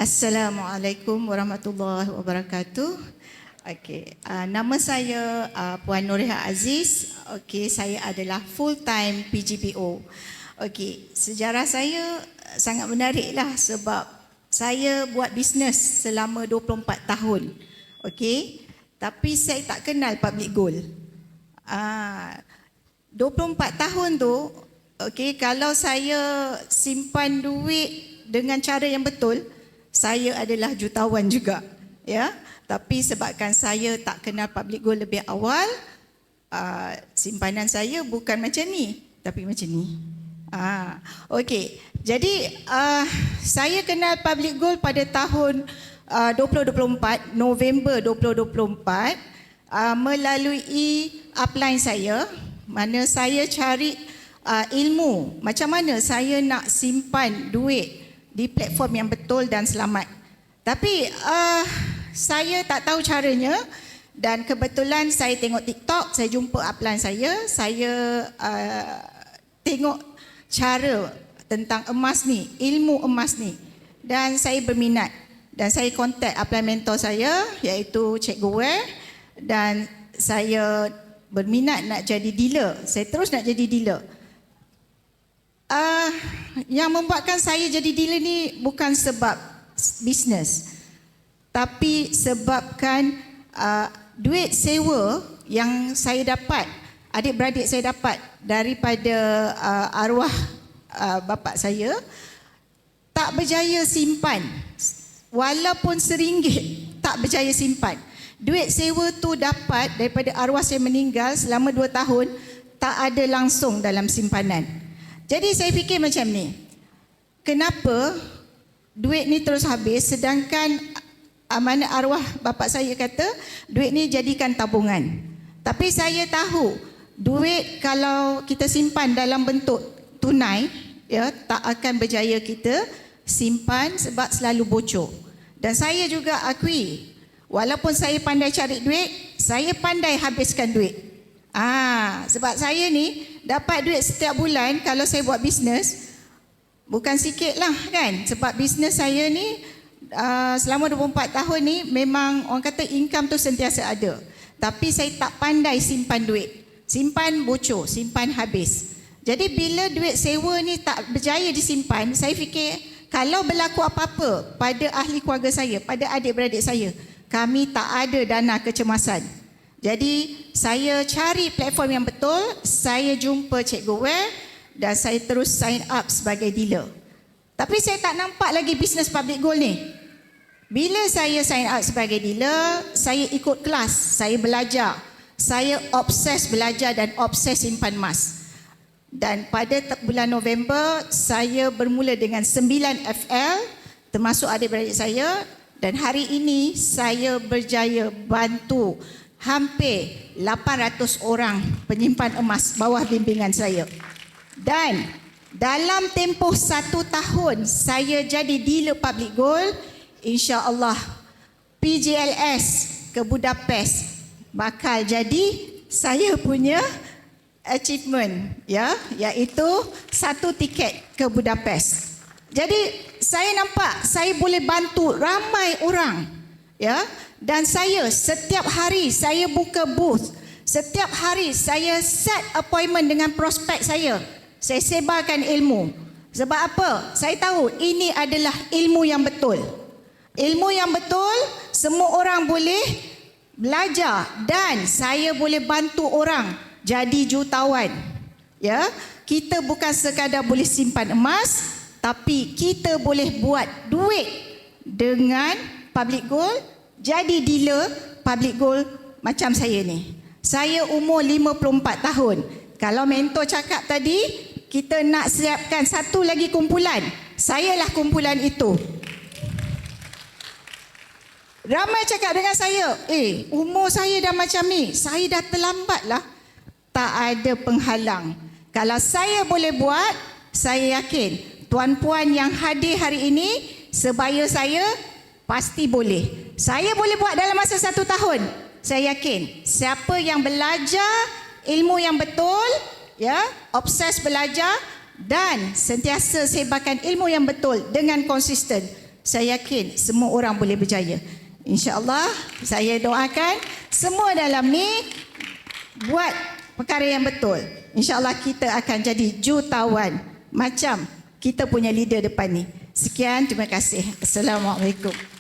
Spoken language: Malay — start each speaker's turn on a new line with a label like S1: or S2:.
S1: Assalamualaikum warahmatullahi wabarakatuh. Okey, nama saya Puan Nuriha Aziz. Okey, saya adalah full time PGPO. Okey, sejarah saya sangat menariklah sebab saya buat bisnes selama 24 tahun. Okey, tapi saya tak kenal public goal. 24 tahun tu, okey, kalau saya simpan duit dengan cara yang betul, saya adalah jutawan juga, ya. Tapi sebabkan saya tak kenal public goal lebih awal, simpanan saya bukan macam ni, tapi macam ni. Okey. Jadi saya kenal public goal pada tahun 2024, November 2024, melalui upline saya, mana saya cari ilmu macam mana saya nak simpan duit di platform yang betul dan selamat. Tapi saya tak tahu caranya, dan kebetulan saya tengok TikTok, saya jumpa upline saya tengok cara tentang emas ni, ilmu emas ni, dan saya berminat. Dan saya kontak upline mentor saya iaitu Cikgu Ware, dan saya berminat nak jadi dealer. Saya terus nak jadi dealer. Yang membuatkan saya jadi dealer ni bukan sebab bisnes, tapi sebabkan duit sewa yang saya dapat, adik-beradik saya dapat daripada arwah bapa saya, tak berjaya simpan. Walaupun RM1 tak berjaya simpan. Duit sewa tu dapat daripada arwah saya meninggal selama 2 tahun, tak ada langsung dalam simpanan. Jadi saya fikir macam ni, kenapa duit ni terus habis sedangkan mana arwah bapa saya kata duit ni jadikan tabungan. Tapi saya tahu duit kalau kita simpan dalam bentuk tunai, ya, tak akan berjaya kita simpan sebab selalu bocor. Dan saya juga akui, walaupun saya pandai cari duit, saya pandai habiskan duit. Sebab saya ni dapat duit setiap bulan kalau saya buat bisnes, bukan sikit lah kan. Sebab bisnes saya ni selama 24 tahun ni memang orang kata income tu sentiasa ada. Tapi saya tak pandai simpan duit. Simpan bocor, simpan habis. Jadi bila duit sewa ni tak berjaya disimpan, saya fikir kalau berlaku apa-apa pada ahli keluarga saya, pada adik-beradik saya, kami tak ada dana kecemasan. Jadi saya cari platform yang betul, saya jumpa Cikgu Ware dan saya terus sign up sebagai dealer. Tapi saya tak nampak lagi bisnes public goal ni. Bila saya sign up sebagai dealer, saya ikut kelas, saya belajar. Saya obses belajar dan obses simpan emas. Dan pada bulan November, saya bermula dengan 9 FL, termasuk adik-beradik saya. Dan hari ini saya berjaya bantu hampir 800 orang penyimpan emas bawah bimbingan saya. Dan dalam tempoh 1 tahun saya jadi dealer public goal, insya-Allah PJLS ke Budapest bakal jadi saya punya achievement, ya, iaitu 1 tiket ke Budapest. Jadi saya nampak saya boleh bantu ramai orang, ya. Dan saya setiap hari saya buka booth. Setiap hari saya set appointment dengan prospek saya. Saya sebarkan ilmu. Sebab apa? Saya tahu ini adalah ilmu yang betul. Ilmu yang betul, semua orang boleh belajar dan saya boleh bantu orang jadi jutawan. Ya, kita bukan sekadar boleh simpan emas, tapi kita boleh buat duit dengan public goal. Jadi dealer public goal macam saya ni. Saya umur 54 tahun. Kalau mentor cakap tadi, kita nak siapkan satu lagi kumpulan, sayalah kumpulan itu. Ramai cakap dengan saya, umur saya dah macam ni, saya dah terlambat lah. Tak ada penghalang. Kalau saya boleh buat, saya yakin tuan-puan yang hadir hari ini, sebaya saya, pasti boleh. Saya boleh buat dalam masa 1 tahun. Saya yakin siapa yang belajar ilmu yang betul, ya, obses belajar dan sentiasa sebarkan ilmu yang betul dengan konsisten, saya yakin semua orang boleh berjaya. InsyaAllah saya doakan semua dalam ni buat perkara yang betul. InsyaAllah kita akan jadi jutawan macam kita punya leader depan ni. Sekian, terima kasih. Assalamualaikum.